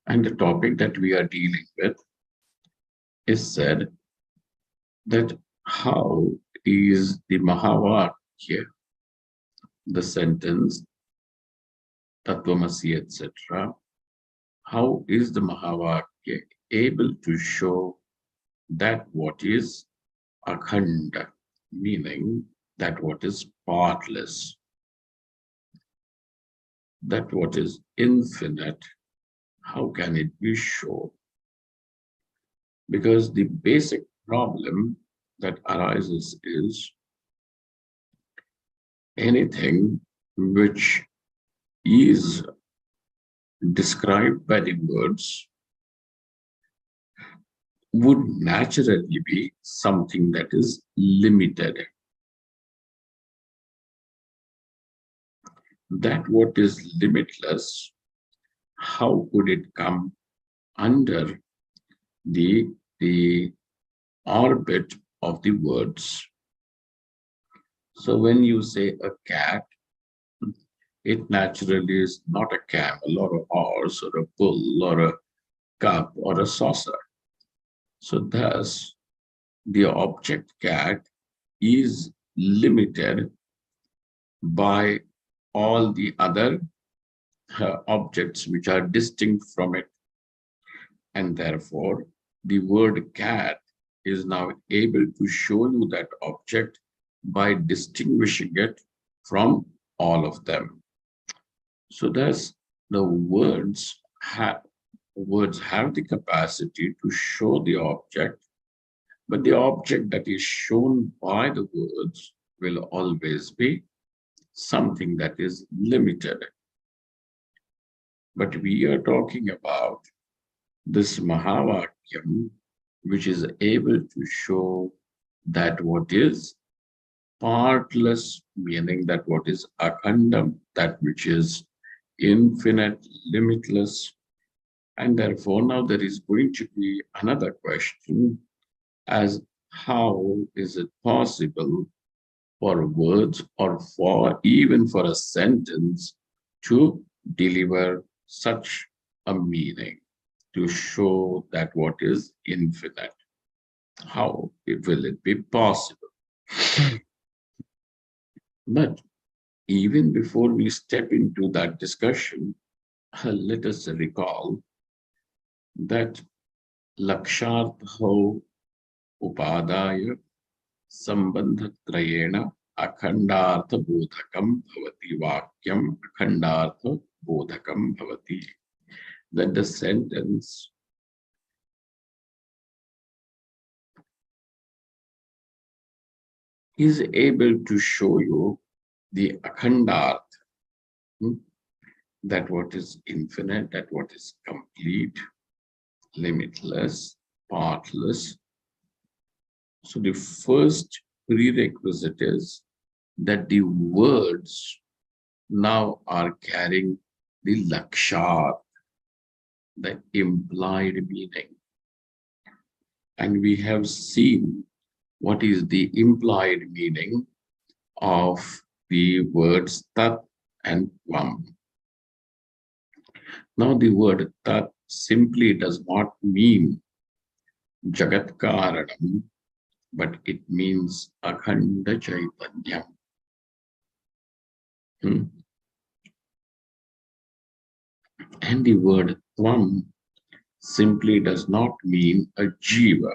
And the topic that we are dealing with is said that how is the Mahavakya, the sentence Tattvamasi, etc., how is the Mahavakya able to show that what is akhanda, meaning that what is partless, that what is infinite, how can it be shown? Because the basic problem that arises is anything which is described by the words would naturally be something that is limited. That what is limitless, how could it come under the orbit of the words? So when you say a cat, it naturally is not a camel or a horse or a bull or a cup or a saucer. So thus, the object cat is limited by all the other objects which are distinct from it. And therefore, the word cat is now able to show you that object by distinguishing it from all of them. So thus, the words have the capacity to show the object, but the object that is shown by the words will always be something that is limited. But we are talking about this Mahavakyam, which is able to show that what is partless, meaning that what is akhandam, that which is infinite, limitless. And therefore, now there is going to be another question as how is it possible for words or for even for a sentence to deliver such a meaning, to show that what is infinite? How will it be possible? But even before we step into that discussion, let us recall that lakshartho upadaya sambandhatrayena akhandartha bodhakam bhavati vakyam akhandartha bodhakam bhavati. That the sentence is able to show you the akhandartha, that what is infinite, that what is complete, limitless, partless. So the first prerequisite is that the words now are carrying the lakshat, the implied meaning. And we have seen what is the implied meaning of the words tat and tvam. Now the word tat simply does not mean jagat karanam, but it means akhanda chaitanyam. And the word tvam simply does not mean a jiva,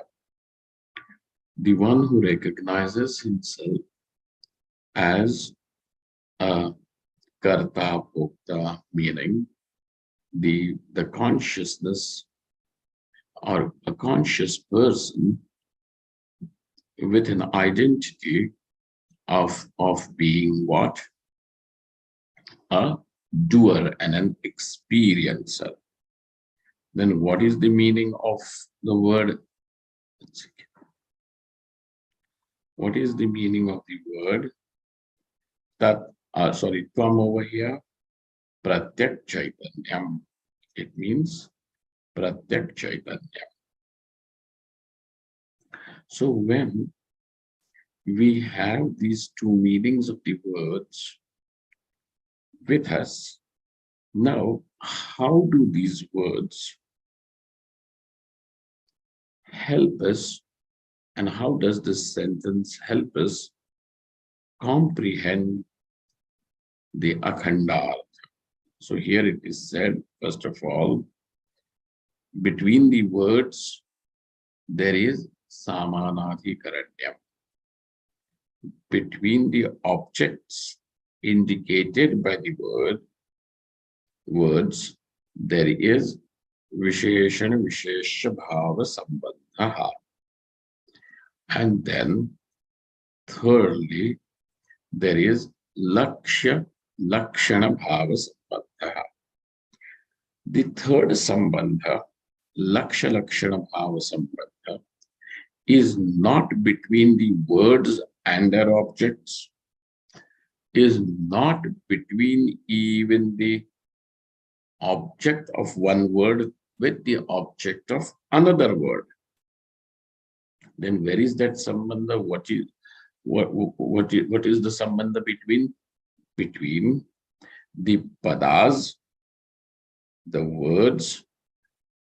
the one who recognizes himself as a karta bhokta, meaning the consciousness or a conscious person with an identity of being what? A doer and an experiencer. Then what is the meaning of the word? What is the meaning of the word? Tvam over here, pratyak chaitanyam. It means pratyak chaitanyam. So when we have these two meanings of the words with us. Now, how do these words help us, and how does this sentence help us comprehend the Akhandal? So here it is said, first of all, between the words, there is Samanadhikaranyam. Between the objects indicated by the words, there is Visheshana Vishesha Bhava Sambandha. And then, thirdly, there is Lakshya Lakshana Bhava Sambandha. The third Sambandha, Laksha Lakshana Bhava Sambandha, is not between the words and their objects, is not between even the object of one word with the object of another word. Then where is that sambandha? What is the sambandha between the padas, the words,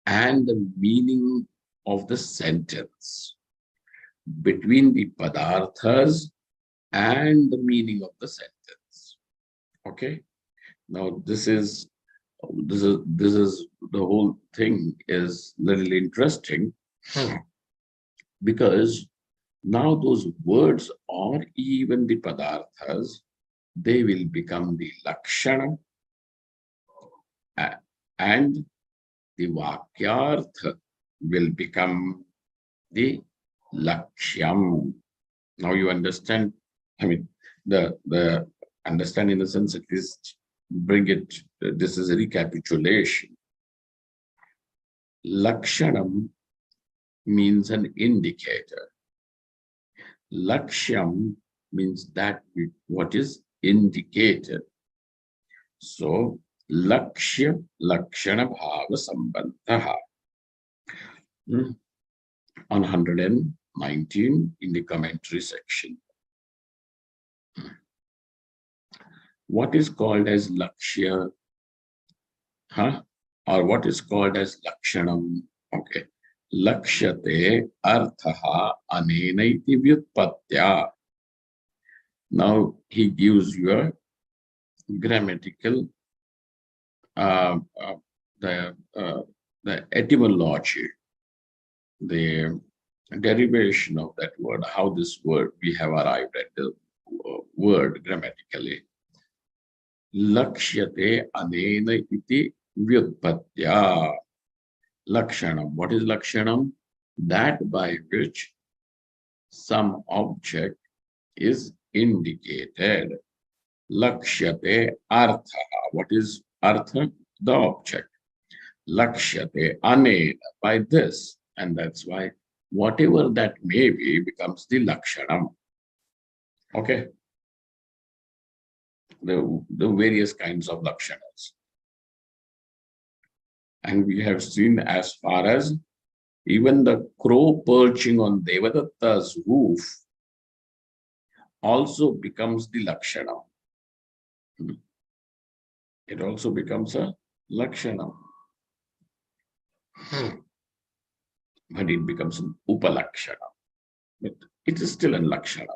and the meaning of the sentence? Between the padarthas and the meaning of the sentence. Okay. Now this is the whole thing is little interesting because now those words or even the padarthas, they will become the lakshana and the vakyartha will become the lakshyam. Now you understand. I mean, the understand in the sense at least bring it. This is a recapitulation. Lakshanam means an indicator. Lakshyam means that what is indicated. So lakshya lakshana bhava sambandha. On 119 in the commentary section. What is called as lakshya, or what is called as lakshanam? Okay. Lakshyate arthaha anenaiti vyutpatya. Now he gives you a grammatical, the etymology, the derivation of that word, how this word, we have arrived at the word grammatically. Lakshyate anena iti vyutpatya. Lakshanam. What is lakshanam? That by which some object is indicated. Lakshyate artha. What is artha? The object. Lakshyate anena. By this. And that's why whatever that may be becomes the lakshanam. Okay. The various kinds of lakshanas. And we have seen as far as even the crow perching on Devadatta's roof also becomes the lakshana. It also becomes a lakshana. But it becomes an upalakshana. But it is still a lakshana.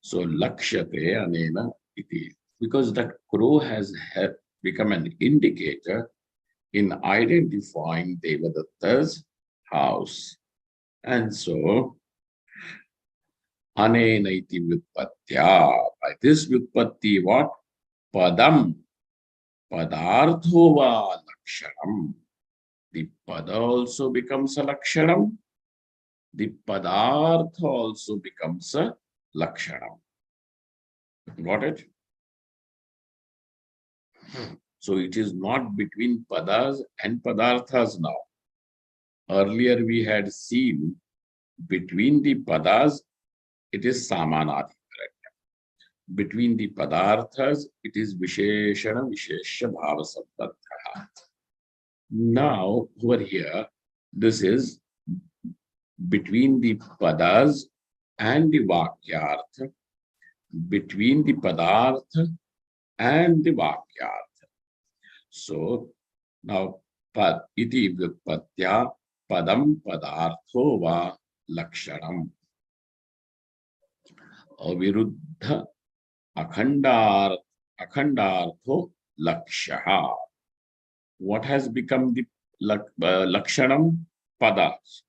So lakshyate anena iti. Because that crow has become an indicator in identifying Devadatta's house. And so, anena iti vyutpatya. By this vyutpatti, what? Padam. Padartho va lakshanam. The pada also becomes a lakshanam. The padartha also becomes a lakshanam. Got it? So it is not between padas and padarthas now. Earlier we had seen between the padas, it is samanadhikaranya. Between the padarthas, it is visheshana vishesha bhava sambandha. Now over here, this is between the padas and the vakyartha, between the padartha and the vakyartha. So now pad iti vyutpatya padam padartho va lakshanam. Aviruddha akhandartho lakshaha. What has become the lakshanam? Padas,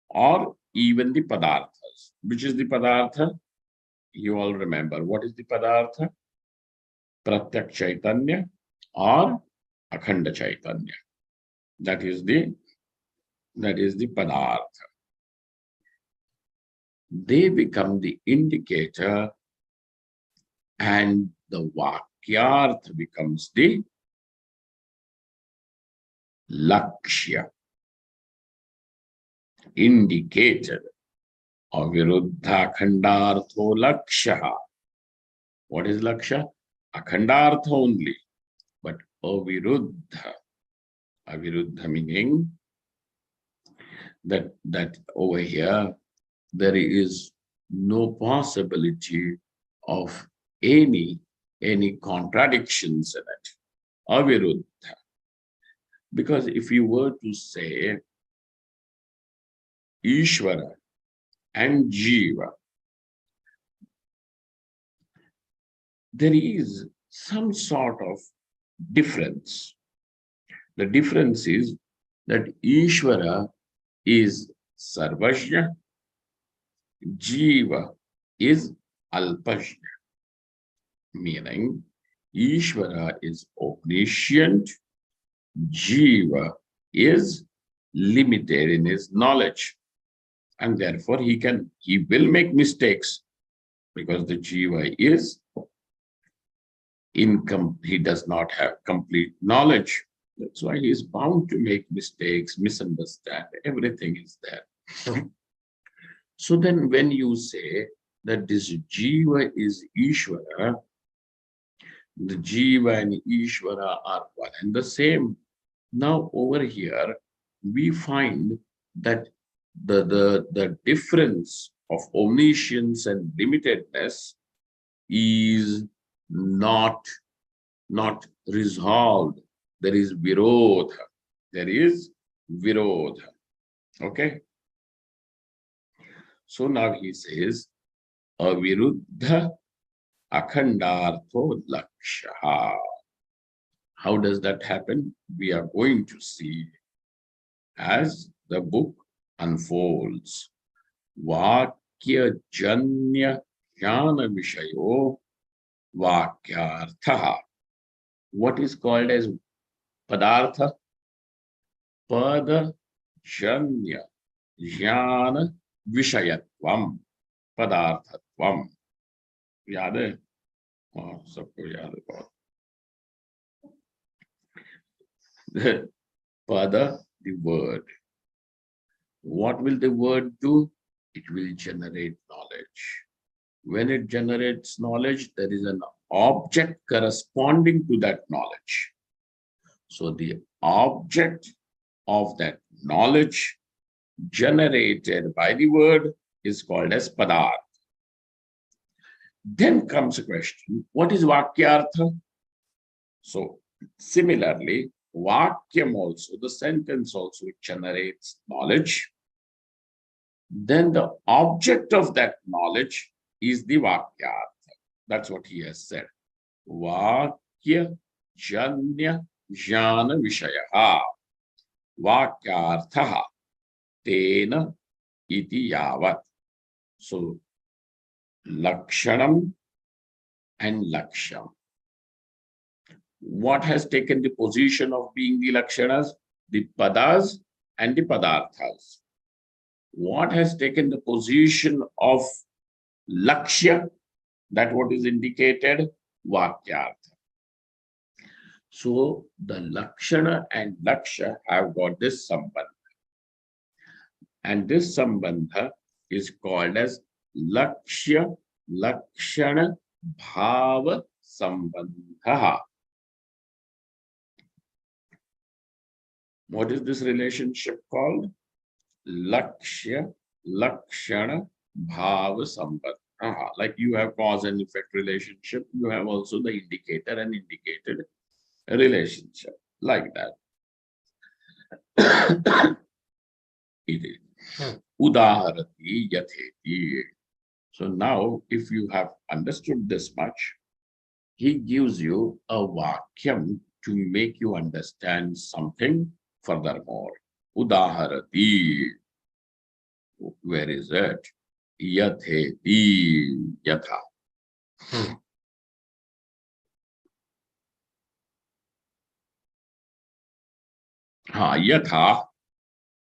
or even the padarthas. Which is the padartha? You all remember. What is the padartha? Pratyak Chaitanya or Akhanda Chaitanya. That is the padartha. They become the indicator, and the vakyartha becomes the lakshya, indicated. Aviruddha akhandartho lakshaha. What is laksha? Akhandartha only, but aviruddha. Aviruddha meaning that over here there is no possibility of any contradictions in it. Aviruddha. Because if you were to say Ishvara and Jiva, there is some sort of difference. The difference is that Ishvara is Sarvajna, Jiva is Alpajna, meaning Ishvara is omniscient, Jiva is limited in his knowledge, and therefore he will make mistakes because the Jiva is incomplete. He does not have complete knowledge. That's why he is bound to make mistakes, misunderstand. Everything is there. So then when you say that this Jiva is Ishvara, the Jiva and Ishvara are one and the same. Now over here, we find that the difference of omniscience and limitedness is not resolved. There is virodha. There is virodha. Okay. So now he says, aviruddha akhandartho lakshaha. How does that happen? We are going to see as the book unfolds. Vakya janya jnana vishayo vakyartha. What is called as padartha? Pada janya jnana vishayatvam padarthatvam. याद है? सबको याद है बहुत. The pada, the word. What will the word do? It will generate knowledge. When it generates knowledge, there is an object corresponding to that knowledge. So the object of that knowledge generated by the word is called as padartha. Then comes a question, what is vakyartha? So similarly, vakyam also, the sentence also generates knowledge. Then the object of that knowledge is the vakyartha. That's what he has said. Vakya janya jnana vishayaha vakyartha tena iti yavat. So lakshanam and laksham. What has taken the position of being the lakshanas? The padas and the padarthas. What has taken the position of lakshya? That what is indicated? Vakyartha. So the lakshana and laksha have got this sambandha. And this sambandha is called as lakshya lakshana bhava sambandha. What is this relationship called? Lakshya lakshana bhava sambandha. Like you have cause and effect relationship, you have also the indicator and indicated relationship. Like that. It is. Udaharati yatheti. So now, if you have understood this much, he gives you a vakyam to make you understand something furthermore. Udaharati. Where is it? Yatheti. Yatha. Yatha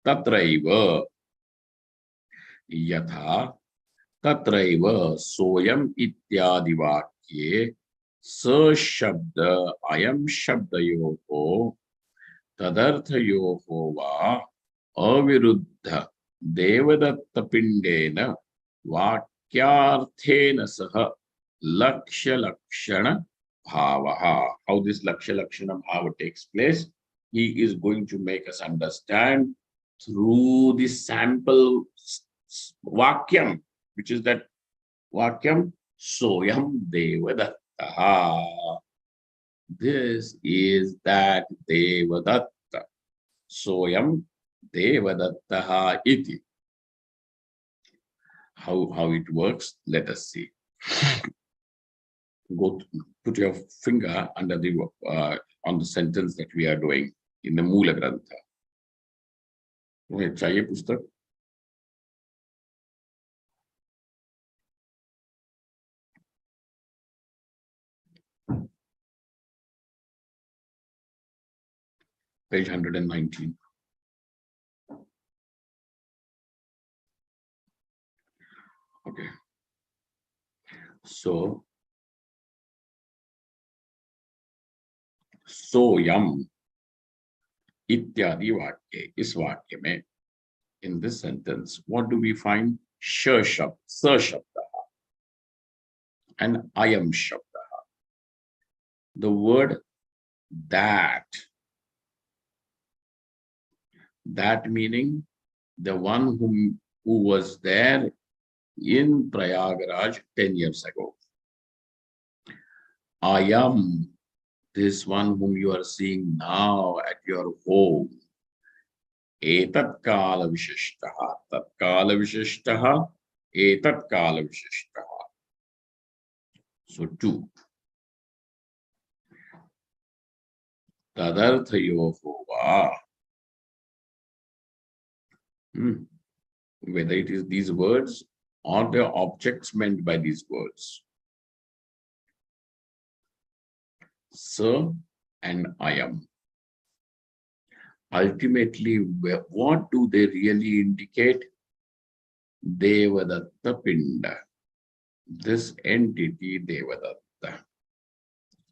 tatraiva. Yatha tatraiva soyam ityadi vakye स शब्द अयम शब्दयोः तदर्थयोः वा अविरुद्ध देवदत्तपिण्डेन वाक्यार्थेन सह लक्ष्य लक्षण भावः. How this लक्ष्य लक्षण भाव takes place, he is going to make us understand through the sample vakyam, which is that vakyam soyam devadatta. This is that Devadatta. Soyam Devadatta iti. How it works, let us see. Put your finger under the on the sentence that we are doing in the Moola Grantha. तुम्हें चाहिए पुस्तक? Page 119. Okay. So, soyam इत्यादि वाक्य, इस वाक्य में, in this sentence, what do we find? Sh shabd, sa shabda, and ayam shabda. The word that meaning the one who was there in Prayagraj 10 years ago. Ayam, this one whom you are seeing now at your home. Etat kala vishishtaha, tat kala vishishtaha, etat kala vishishtaha. So two. Tadarthayoho va. Whether it is these words or the objects meant by these words. Sa and ayam. Ultimately, what do they really indicate? Devadatta Pinda. This entity, Devadatta.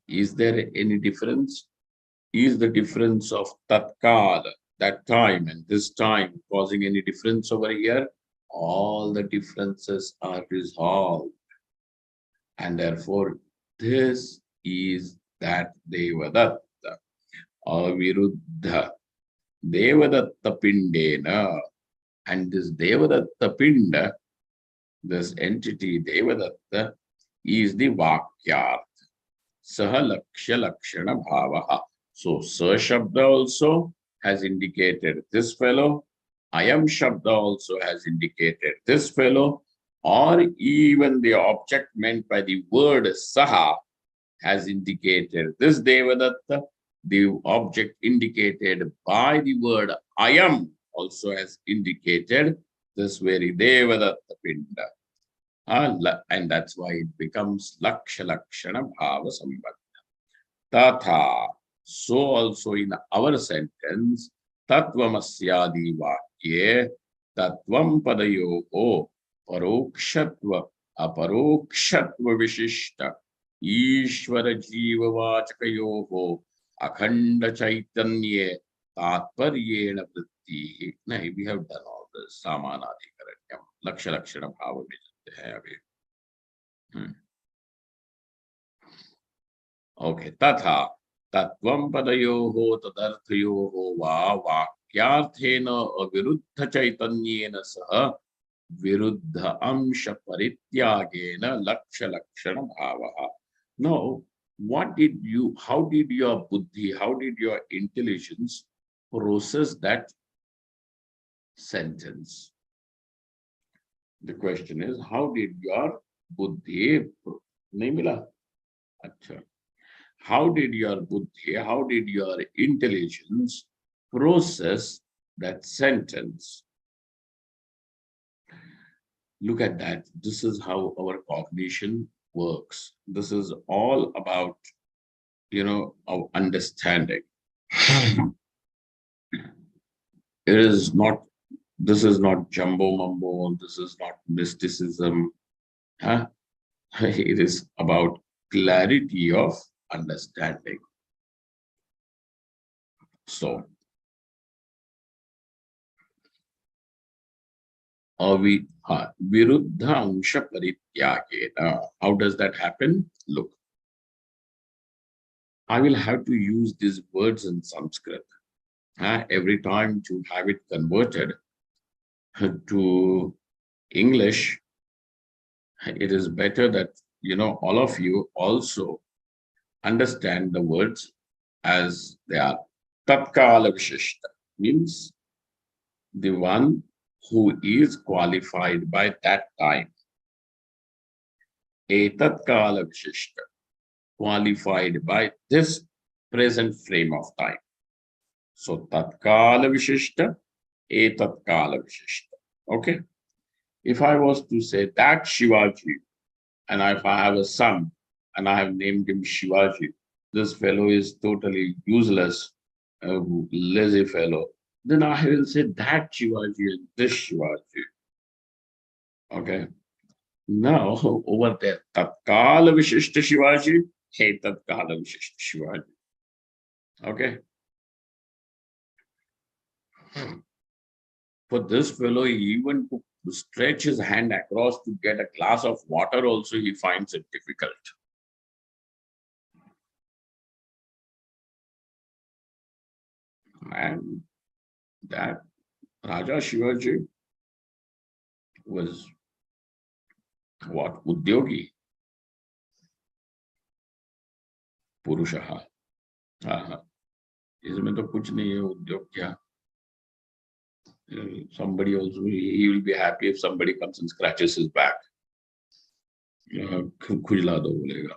Is there any difference? Is the difference of Tatkala, that time, and this time causing any difference over here? All the differences are resolved. And therefore, this is that Devadatta. Aviruddha. Devadatta Pindena. And this Devadatta Pinda, this entity Devadatta, is the Vakyarth. Saha Lakshya Lakshana Bhavaha. So, Sa Shabda also has indicated this fellow. Ayam Shabda also has indicated this fellow. Or even the object meant by the word Saha has indicated this Devadatta. The object indicated by the word Ayam also has indicated this very Devadatta Pinda. And that's why it becomes Laksha Lakshana Bhava Sambandha. Tatha. So also in our sentence, Tattvanusanthani vakye, Tattvam padayoho, Parokshatva, Aparokshatva Vishishta, Ishvara Jiva Vachakayoho, Akhanda Chaitanye, Tatparyena Vritti. No, we have done all this. Samanadhikaranyam, Laksha Lakshana Bhava Vijate. Okay, Tatha. Tattvam padayoho tadarthayoho va vakyarthena aviruddha chaitanyena saha viruddha amsha parityagena laksha lakshana bhavaha. Now, how did your buddhi, how did your intelligence process that sentence? The question is, how did your buddhi, nahi mila? Acha. How did your buddhi, how did your intelligence process that sentence? Look at that. This is how our cognition works. This is all about, our understanding. It is not, this is not jumbo mumbo, this is not mysticism. Huh? It is about clarity of understanding. So, viruddha ansha parityagena. How does that happen? Look, I will have to use these words in Sanskrit every time to have it converted to English. It is better that, all of you also understand the words as they are. Tatkala Vishishta means the one who is qualified by that time. Etatkala Vishishta, qualified by this present frame of time. So Tatkala Vishishta, Etatkala Vishishta. Okay? If I was to say that Shivaji, and if I have a son and I have named him Shivaji, this fellow is totally useless, lazy fellow, then I will say that Shivaji and this Shivaji. Okay. Now, over there, Tatkala Vishishta Shivaji, hey Tatkala Vishishta Shivaji. Okay. For this fellow, even to stretch his hand across to get a glass of water also, he finds it difficult. And that Raja Shivaji was what? Udyogi. Purushaha. इसमें तो कुछ नहीं है उद्योग क्या. Somebody also, he will be happy if somebody comes and scratches his back. खुजला दो बोलेगा.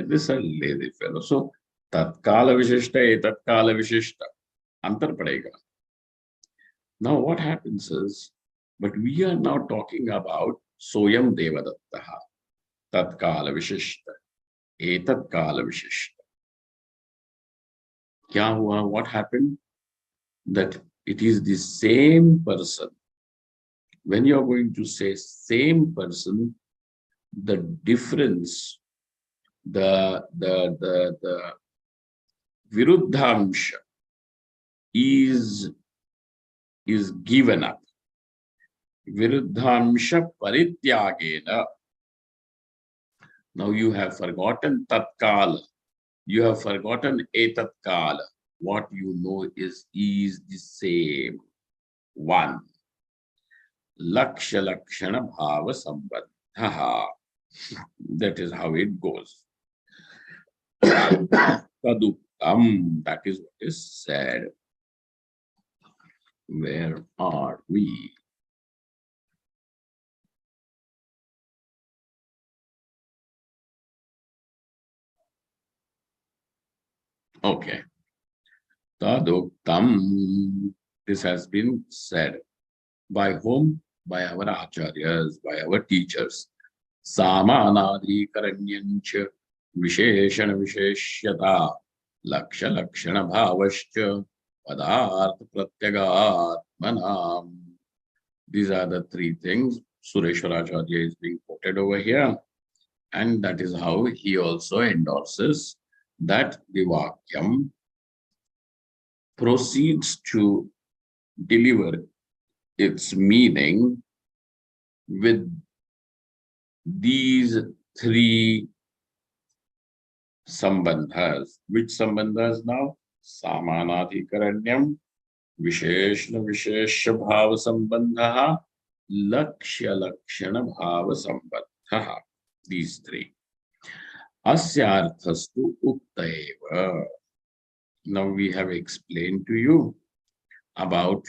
This is a lazy fellow. So tatkala vishishta, tatkala vishishta. Antar padega. Now what happens is, but we are now talking about soyam devadattaha. Tatkala vishishta, etatkala vishishta. Kya hua? What happened? That it is the same person. When you are going to say same person, the difference, the viruddhamsha is given up. Viruddhamsha parityagena. Now you have forgotten tatkala. You have forgotten etatkala. What you know is the same one. Laksha lakshana bhava sambandhaha. That is how it goes. Taduktam, that is what is said. Where are we? Okay. Taduktam. This has been said. By whom? By our acharyas, by our teachers. Samanadikaranyancha visheshana visheshyata laksha lakshana bhavascha padartha pratyagatmanam. These are the three things Sureshwaracharya is being quoted over here. And that is how he also endorses that the Vakyam proceeds to deliver its meaning with these three sambandhas. Which sambandhas now? Samanadhikaranyam, Visheshna Vishesha Bhava Sambandhaha, Lakshya Lakshana Bhava Sambandha. These three. Asyarthastu Uktaiva. Now we have explained to you about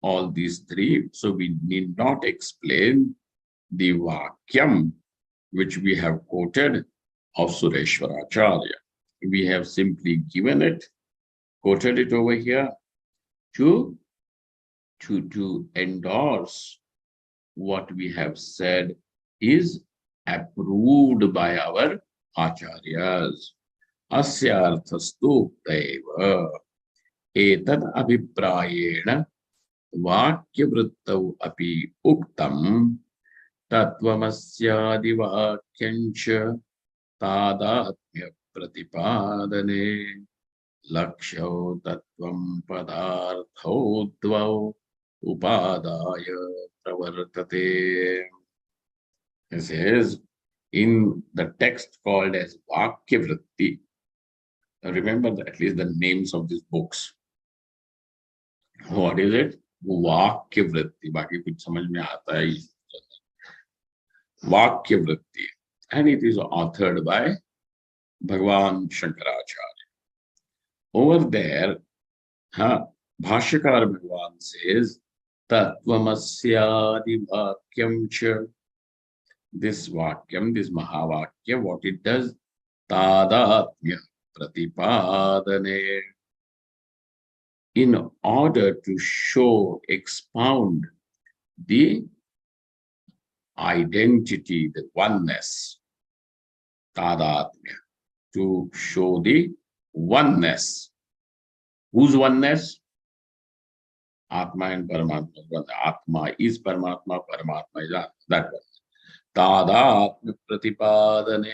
all these three, so we need not explain the Vakyam which we have quoted of Sureshwaracharya. We have simply given it, quoted it over here to endorse what we have said is approved by our acharyas. Asyarthastu taiva etad abhiprayena vakyavrittau api uktam tattvamasyaadivakyamcha tadatmya pratipadane lakshyo tattvam padartho dvau upadaya pravartate. It says in the text called as Vakyavritti. Remember at least the names of these books. What is it? Vakyavritti. बाकी कुछ समझ में आता है Vakyavritti. And it is authored by Bhagwan Shankaracharya. Over there, Bhashyakar Bhagwan says, Tattvamasyaadi Vakyam cha. This Vakyam, this Mahavakya, what it does? Tadatmya Pratipadane. In order to show, expound the identity, the oneness, Tadatmya, to show the oneness. Whose oneness? Atma and Paramatma. Atma is Paramatma, Paramatma is Atma. That one. Tadatmya Pratipadane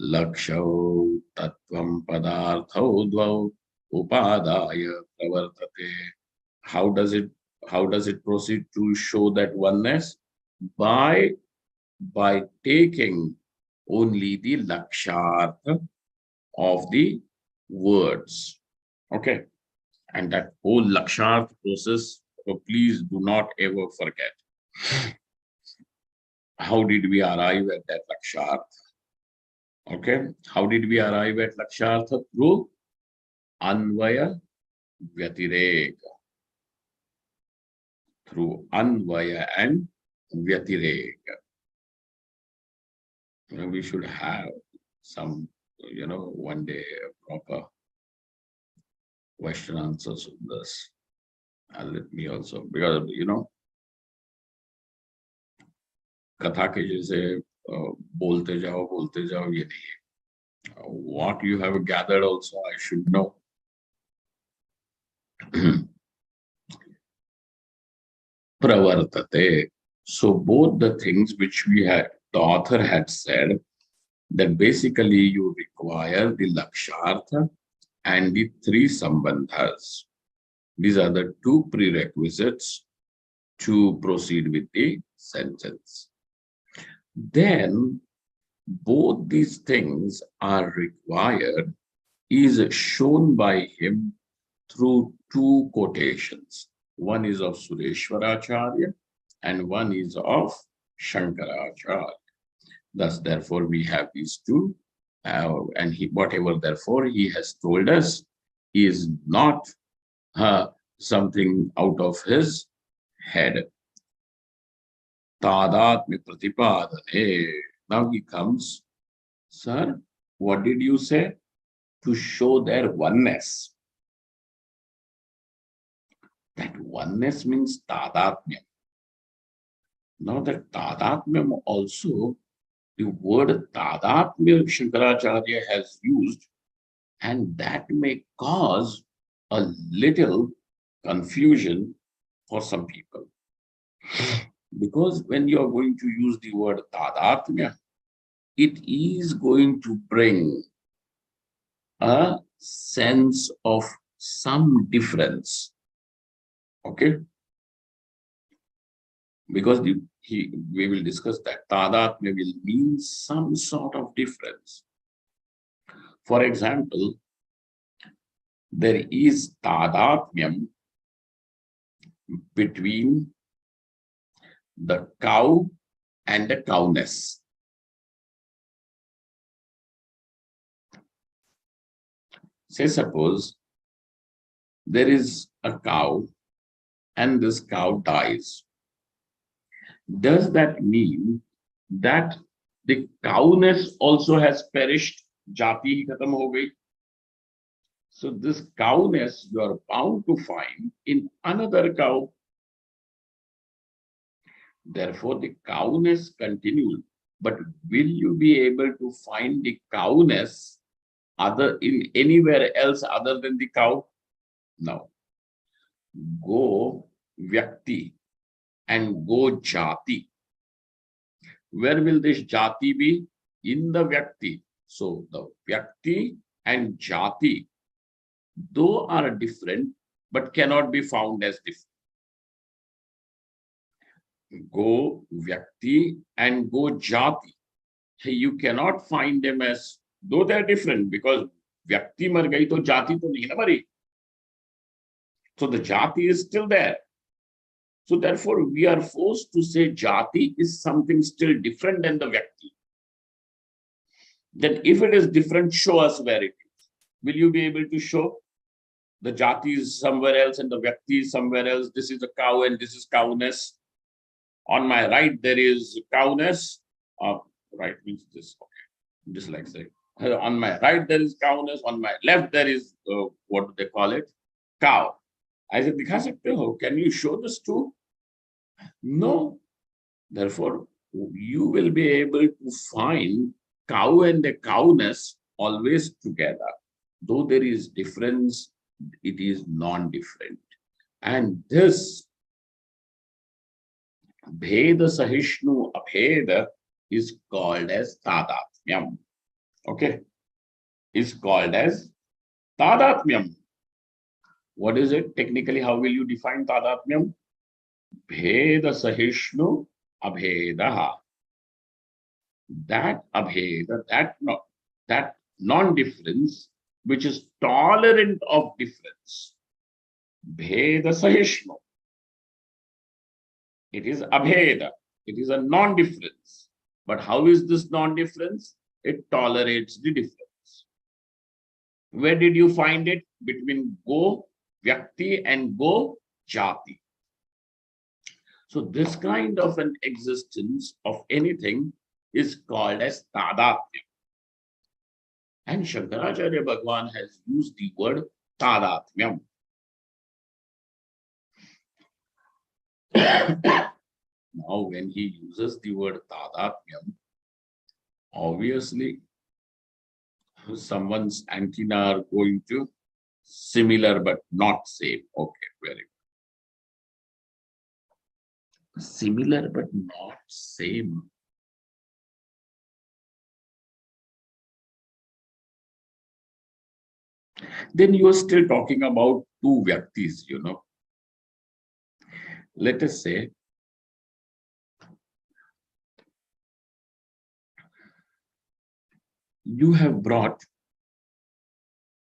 Lakshau Tattvam Padarthau Dvau Upadaya Pravartate. How does it proceed to show that oneness? By taking only the lakshartha of the words. Okay. And that whole lakshartha process, please do not ever forget. How did we arrive at that lakshartha? Okay. How did we arrive at lakshartha? Through anvaya vyatireka. Through anvaya and vyatireka. We should have some, one day proper question answers on this. And let me also, because, कथा के जैसे बोलते जाओ ये नहीं है. What you have gathered also I should know. Pravartate. So both the things which the author had said, that basically you require the lakshartha and the three sambandhas. These are the two prerequisites to proceed with the sentence. Then both these things are required is shown by him through two quotations. One is of Sureshwaracharya and one is of Shankaracharya. Thus, therefore, we have these two, and whatever, therefore, he has told us is not something out of his head. Tadatmya Pratipadane. Now he comes, sir, what did you say? To show their oneness. That oneness means tadatmyam. Now that tadatmyam also, the word tadatmya Shankaracharya has used, and that may cause a little confusion for some people. Because when you are going to use the word tadatmya, it is going to bring a sense of some difference. Okay? Because we will discuss that tadatmya will mean some sort of difference. For example, there is tadatmyam between the cow and the cowness. Say suppose there is a cow and this cow dies. Does that mean that the cowness also has perished? Jati hi khatam ho gayi. So this cowness you are bound to find in another cow. Therefore, the cowness continues. But will you be able to find the cowness other in anywhere else other than the cow? No. Go vyakti and go jati. Where will this jati be? In the vyakti. So the vyakti and jati, though are different, but cannot be found as different. Go vyakti and go jati. You cannot find them as, though they are different, because vyakti mar gayi to jati to nahi na mari. So the jati is still there. So therefore, we are forced to say jati is something still different than the vyakti. Then if it is different, show us where it is. Will you be able to show? The jati is somewhere else and the vyakti is somewhere else. This is a cow and this is cowness. On my right, there is cowness. Right means this. Okay. Just like say. On my right, there is cowness. On my left, there is, what do they call it? Cow. I said, dikha sakte ho? Can you show this too? No. Therefore, you will be able to find cow and the cowness always together. Though there is difference, it is non-different. And this Bheda Sahishnu Abheda is called as Tadatmyam. Okay? Is called as Tadatmyam. What is it? Technically, how will you define Tadatmyam? Bheda Sahishnu Abhedaha. That Abheda, that non-difference, which is tolerant of difference. Bheda Sahishnu. It is Abheda. It is a non-difference. But how is this non-difference? It tolerates the difference. Where did you find it? Between go vyakti and go jati. So this kind of an existence of anything is called as tadatmya. And Shankaracharya Bhagwan has used the word tadatmyam. Now, when he uses the word tadatmyam, obviously someone's antenna are going to similar but not same. Okay, very good. Similar but not same. Then you are still talking about two vyaktis, you know. Let us say you have brought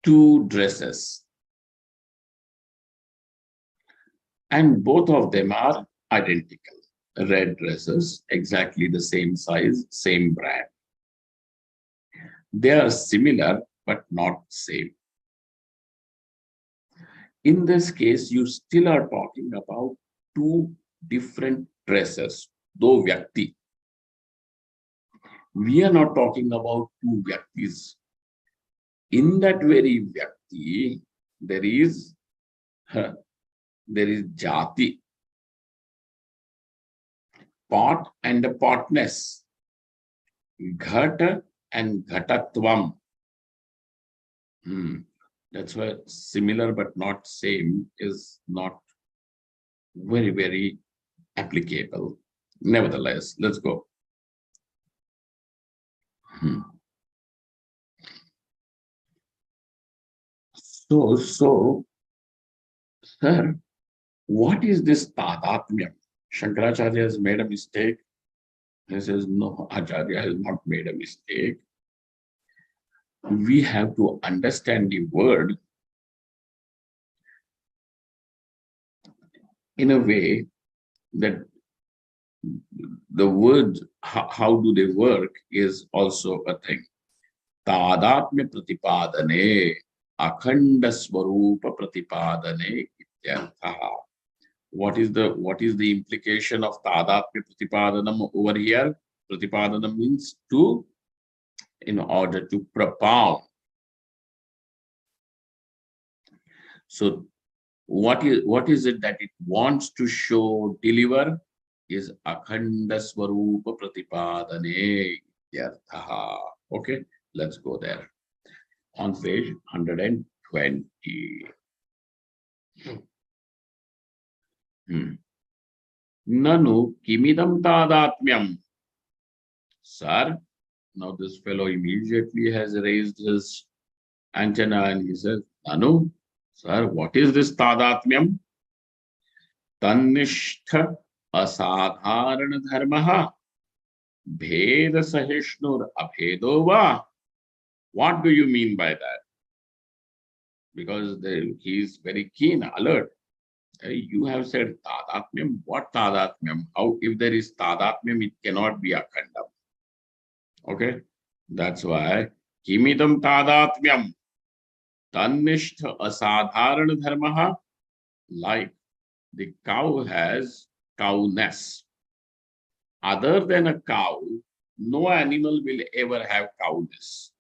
two dresses and both of them are identical. Red dresses, exactly the same size, same brand. They are similar but not same. In this case, you still are talking about two different dresses, though vyakti. We are not talking about two vyaktis. In that very vyakti, there is jati, pot and the potness, ghata and ghatatvam. That's why similar but not same is not very, very applicable. Nevertheless, let's go. So, sir, what is this tadatmya? Shankaracharya has made a mistake. He says, no, Acharya has not made a mistake. We have to understand the word in a way that the words, how do they work is also a thing. Tadatmya pratipadane, akhanda swarupa pratipadane ityartha. What is the implication of tadatmya pratipadanam over here? Pratipadanam means to, in order to propound. So what is it that it wants to show, deliver? Is akhanda swarupa pratipadane ityartha. Okay, let's go there. On page 120. Nanu kimidam tadatmyam. Sir, now this fellow immediately has raised his antenna and he says, Nanu, sir, what is this tadatmyam? Tannishtha asadharana dharmaha bheda sahishnur abhedo va. What do you mean by that? Because he is very keen, alert. You have said tadatmyam. What tadatmyam? How, if there is tadatmyam, it cannot be akhandam. Okay, that's why kimidam tadatmyam tannishtha asadharana dharmaha. Like the cow has cowness. Other than a cow, no animal will ever have cowness.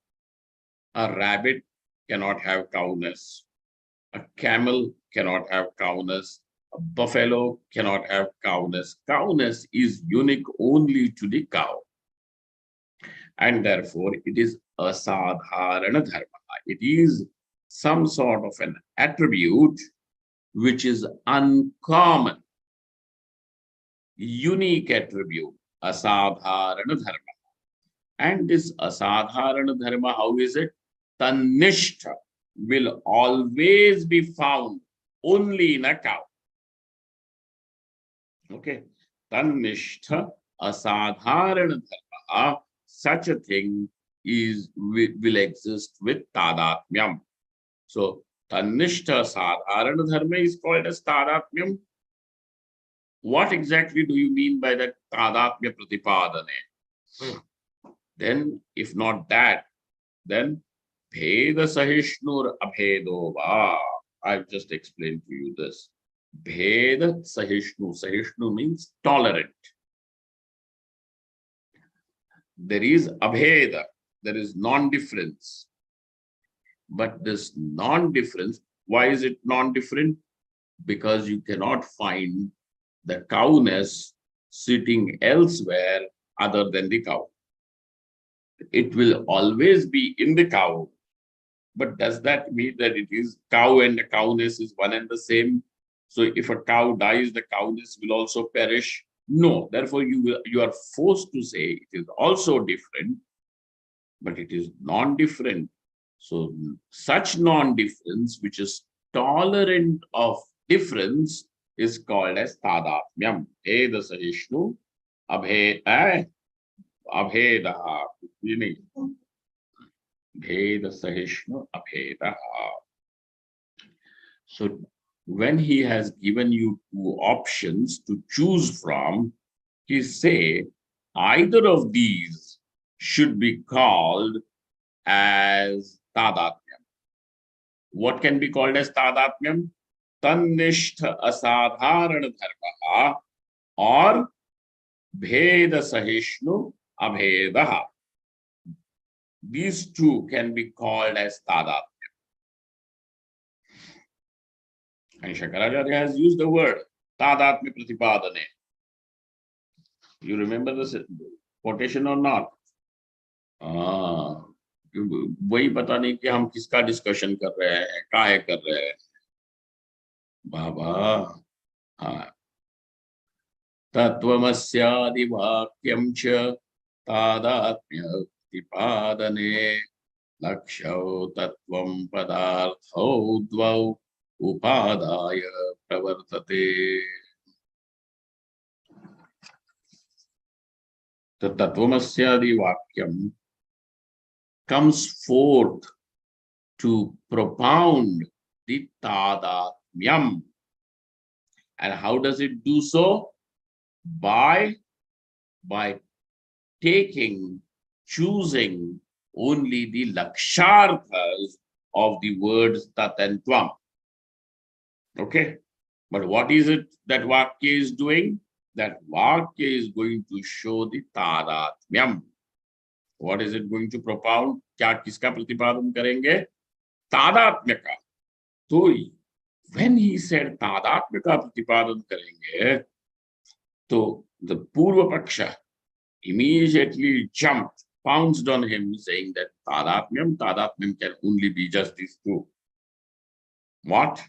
A rabbit cannot have cowness. A camel cannot have cowness. A buffalo cannot have cowness. Cowness is unique only to the cow. And therefore, it is asadharana dharma. It is some sort of an attribute which is uncommon, unique attribute, asadharana dharma. And this asadharana dharma, how is it? Tannishtha will always be found only in a cow. Okay. Tannishtha asadharana dharma, such a thing will exist with tadatmyam. So Tannishtha sadharana dharma is called as tadatmyam. What exactly do you mean by that tadatmya pratipadane? Then, if not that, then bheda sahishnur abhedo va. I've just explained to you this. Bheda sahishnu. Sahishnu means tolerant. There is abheda, there is non-difference. But this non-difference, why is it non-different? Because you cannot find the cowness sitting elsewhere other than the cow. It will always be in the cow. But does that mean that it is cow and the cowness is one and the same? So if a cow dies, the cowness will also perish? No. Therefore, you are forced to say it is also different, but it is non-different. So such non-difference, which is tolerant of difference, is called as tadatmyam. Bheda sahishnu abhedaha. Bheda sahishnu abhedaha. So when he has given you two options to choose from, he say either of these should be called as tadatmyam. What can be called as tadatmyam? Tannishtha asadharana dharmaha or bheda sahishnu abhedaha. These two can be called as tadatmyam. And Shankaracharya has used the word tadatmya pratipadane. You remember this quotation or not? वही पता नहीं कि हम किसका discussion कर रहे हैं, काहे कर रहे हैं बाबा. हाँ, तत्वमस्यादि वाक्यं च तादात्म्य प्रतिपादने लक्ष्यौ तत्वं पदार्थौ द्वौ उपादाय प्रवर्तते. The Tattvanusandhanam Vakyam comes forth to propound the Tadatmyam. And how does it do so? By by choosing only the laksharthas of the words tat and tvam. Okay? But what is it that Vakya is doing? That Vakya is going to show the tadatmyam. What is it going to propound? क्या किसका प्रतिपादन करेंगे? तादात्म्य का. तो when he said तादात्म्य का प्रतिपादन करेंगे, तो the Purva Paksha immediately jumped, pounced on him, saying that tadatmyam can only be just these two. What?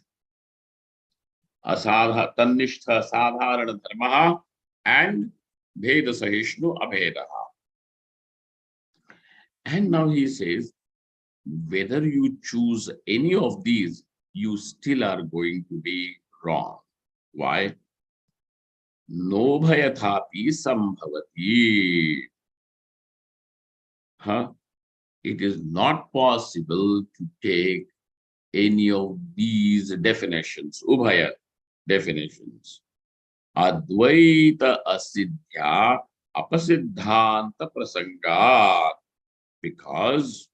Tannishta sadharana dharmaha and bheda sahishnu abhedaha. And now he says, whether you choose any of these, you still are going to be wrong. Why? No bhayathapi sambhavati. It is not possible to take any of these definitions, ubhaya definitions. Advaita asidhya apasiddhanta prasangat, because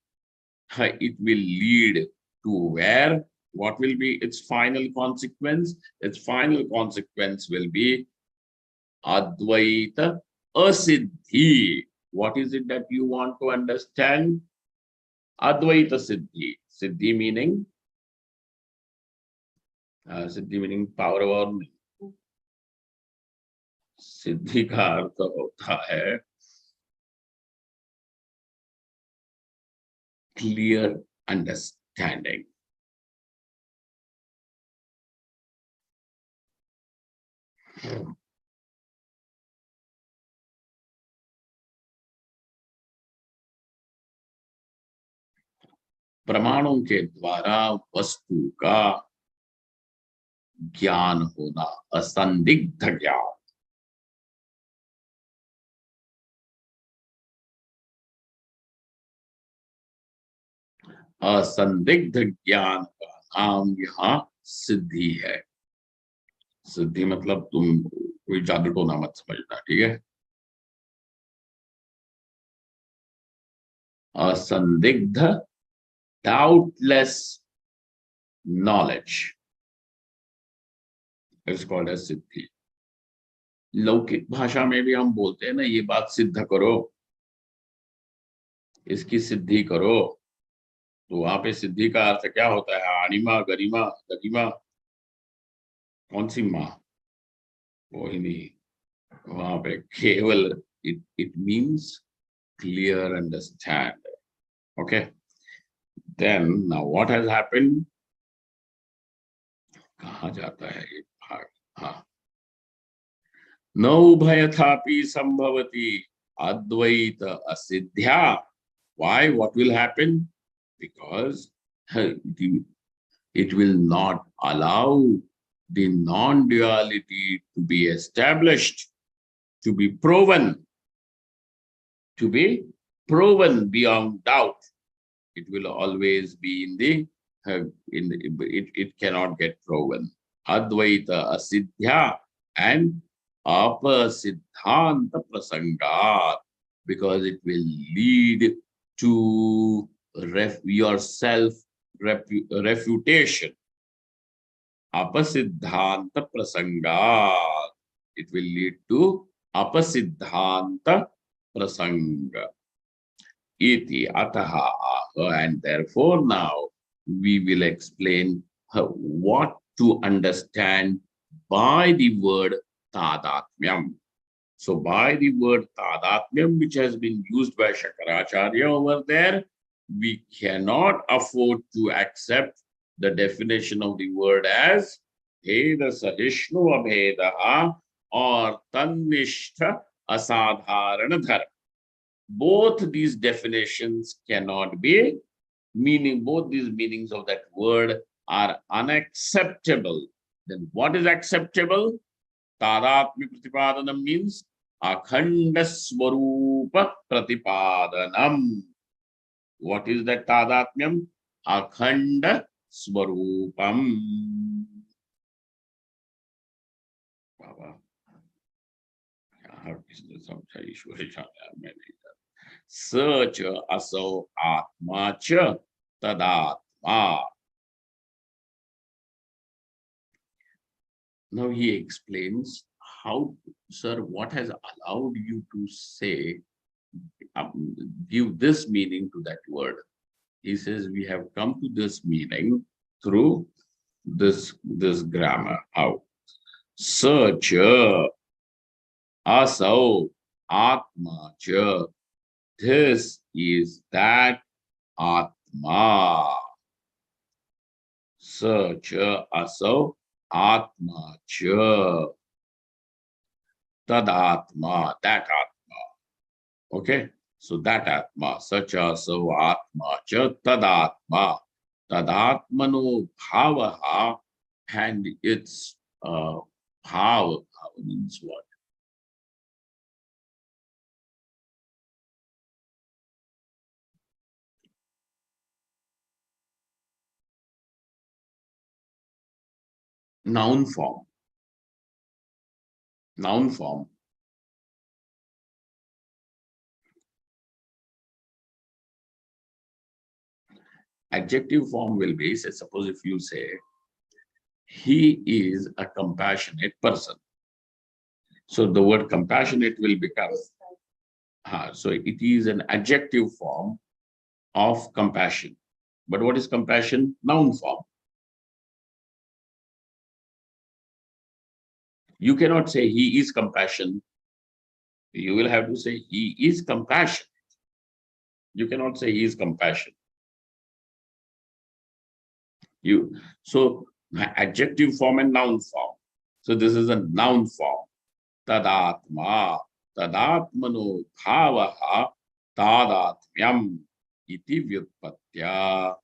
it will lead to where? What will be its final consequence? Its final consequence will be Advaita asiddhi. What is it that you want to understand? Advaita siddhi. Siddhi meaning power और नहीं. सिद्धि का अर्थ होता है clear understanding. प्रमाणों के द्वारा वस्तु का ज्ञान होना, असंदिग्ध ज्ञान. असंदिग्ध ज्ञान का नाम यहाँ सिद्धि है. सिद्धि मतलब तुम कोई जादू टोना मत समझना, ठीक है? असंदिग्ध, doubtless knowledge is called as सिद्धि. लौकिक भाषा में भी हम बोलते हैं ना, ये बात सिद्ध करो, इसकी सिद्धि करो. तो वहां पे सिद्धि का अर्थ क्या होता है? अणिमा, गरिमा, गरिमा. कौन सी माँ? वही नहीं. वहां पे केवल it means clear understand. Okay. Then now what has happened? कहाँ जाता है ये भाग? हाँ. No bhayathapi sambhavati advaita asiddhya. Why? What will happen? Because it will not allow the non-duality to be established, to be proven beyond doubt. It will always be it cannot get proven. Advaita asiddhya and apasiddhanta prasangat, because it will lead to your self-refutation. Apasiddhanta prasangat. It will lead to apasiddhanta prasanga. Iti ataha. And therefore now we will explain what to understand by the word tadatmyam. So by the word tadatmyam, which has been used by Shankaracharya over there, we cannot afford to accept the definition of the word as bheda sahishnu abhedaha or tannishta asadharana dharma. Both these definitions cannot be both these meanings of that word are unacceptable. Then what is acceptable? Tadatmya pratipadanam means akhanda swarupa pratipadanam. What is that tadatmyam? Akhanda swarupam. Search aso atma cha tadatma. Now he explains how, sir, what has allowed you to say, give this meaning to that word. He says, we have come to this meaning through this grammar. How? Search asau atma cha. This is that atma. Search asau atma cha. Tadatma, that atma. Okay, so that atma, such so atma cha tadatma, tadatmano bhavaha, and its bhava means what? Noun form. Noun form. Adjective form will be, say, suppose if you say, he is a compassionate person. So the word compassionate will become, so it is an adjective form of compassion. But what is compassion? Noun form. You cannot say he is compassion. You will have to say he is compassion. You cannot say he is compassion. So adjective form and noun form. So this is a noun form. Tadatma, tadatmano bhavaha, tadatmyam iti vyutpatya,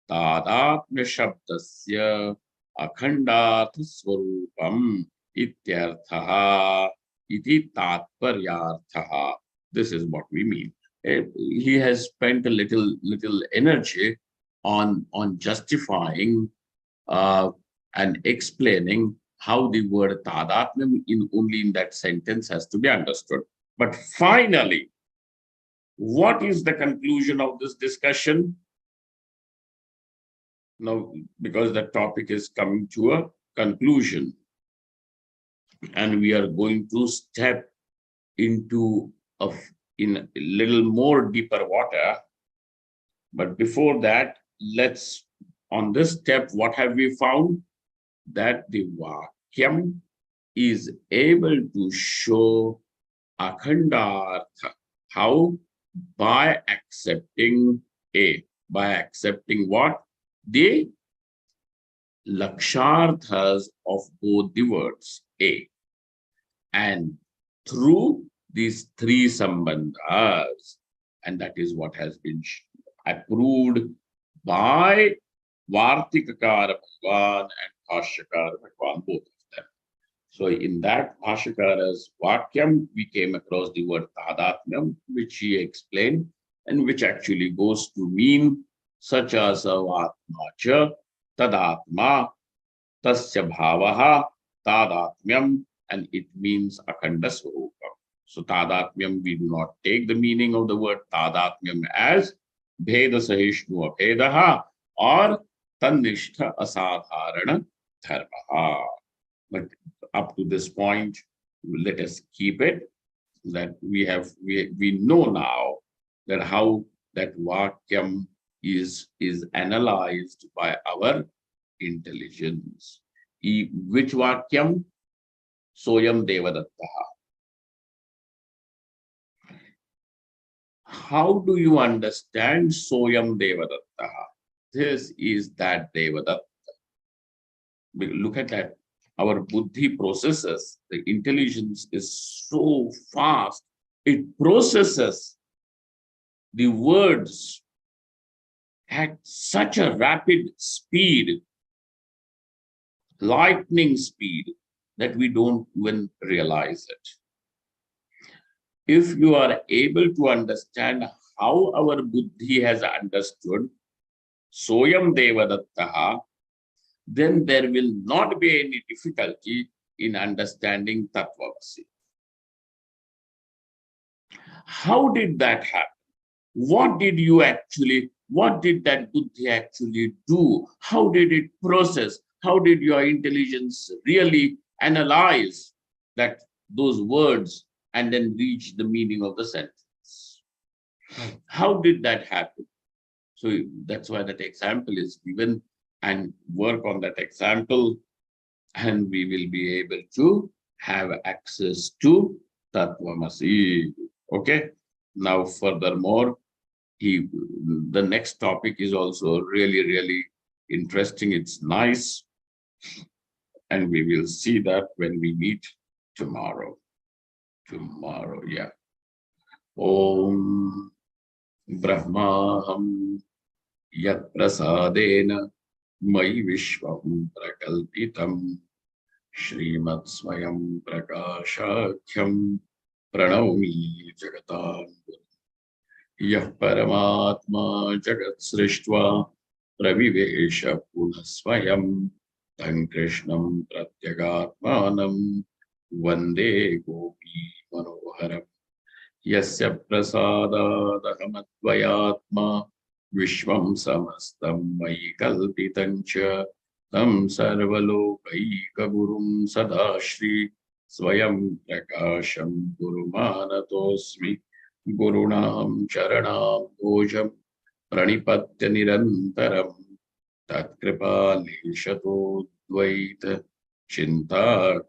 tadatmya shabdasya akhandat swarupam ityarthaha iti tatparyarthaha. This is what we mean. He has spent a little energy on justifying and explaining how the word tadatmam in only in that sentence has to be understood. But finally, what is the conclusion of this discussion? Now, because the topic is coming to a conclusion, and we are going to step into in a little more deeper water. But before that, let's, on this step, what have we found? That the Vakyam is able to show Akhandartha. How? By accepting by accepting what? The Laksharthas of both the words A. And through these three sambandhas, and that is what has been approved by Vartikakara Bhagwan and Bhashyakara Bhagwan, both of them. So in that Bhashyakara's Vakyam, we came across the word Tadatmyam, which he explained, and which actually goes to mean such as Atma cha, Tadatma, Tasya Bhavaha, Tadatmyam, and it means Akhanda Swarupam. So Tadatmyam, we do not take the meaning of the word Tadatmyam as Bheda Sahishnu Abhedaha or Tannishtha Asadharana Dharmaha. But up to this point, let us keep it that we know now that how that Vakyam is analyzed by our intelligence. Which Vakyam? Soyam Devadattaha. How do you understand Soyam Devadattaha? This is that Devadatta. Look at that. Our buddhi processes, the intelligence is so fast. It processes the words at such a rapid speed, lightning speed, that we don't even realize it. If you are able to understand how our buddhi has understood Soyam Devadattaha, then there will not be any difficulty in understanding Tattvamasi. How did that happen? What did what did that buddhi actually do? How did it process? How did your intelligence really analyze that those words and then reach the meaning of the sentence? How did that happen? So that's why that example is given, and work on that example, and we will be able to have access to Tattvanasi. Okay. Now, furthermore, he the next topic is also really, really interesting. It's nice, and we will see that when we meet tomorrow. Tomorrow, yeah. Om Brahmaham Yat Prasadena Mai Vishwam Prakalpitam Shrimat Swayam Prakashakhyam Pranavami Jagatam Yah Paramatma Jagat Srishtva Pravivesh Punah Swayam Tan Krishnam Pratyagatmanam Vande Gopi Manoharam Yasya Prasadadahamadvayatma Vishwam Samastam Mayi Kalpitancha Tam Sarvalokaikagurum Sadashri Swayam Prakasham Gurumanatosmi Gurunam Charanam Bhojam Pranipatya Nirantaram Tatkripa Dvaita Chinta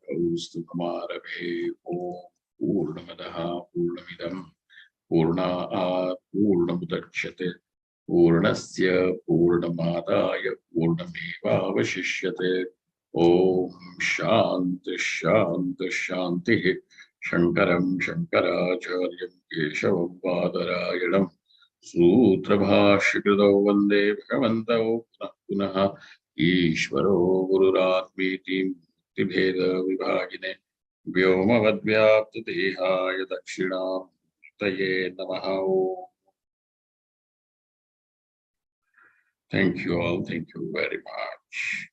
Kaustukamarave Om Purnamadaha Purnamidam Purnaat Purnamudachyate Purnasya Purnamadaya Purnameva Vashishyate Om Shanti Shanti Shanti Shankaram Shankaracharyam Keshavam Vadarayanam Sutrabhashikridau Vande Bhagavantau Punah Punah Ishvaro Gururatmiti Muktibheda Vibhagine Vyomavadvyaptadehaaya Dakshinamurtaye Namaha. Thank you all. Thank you very much.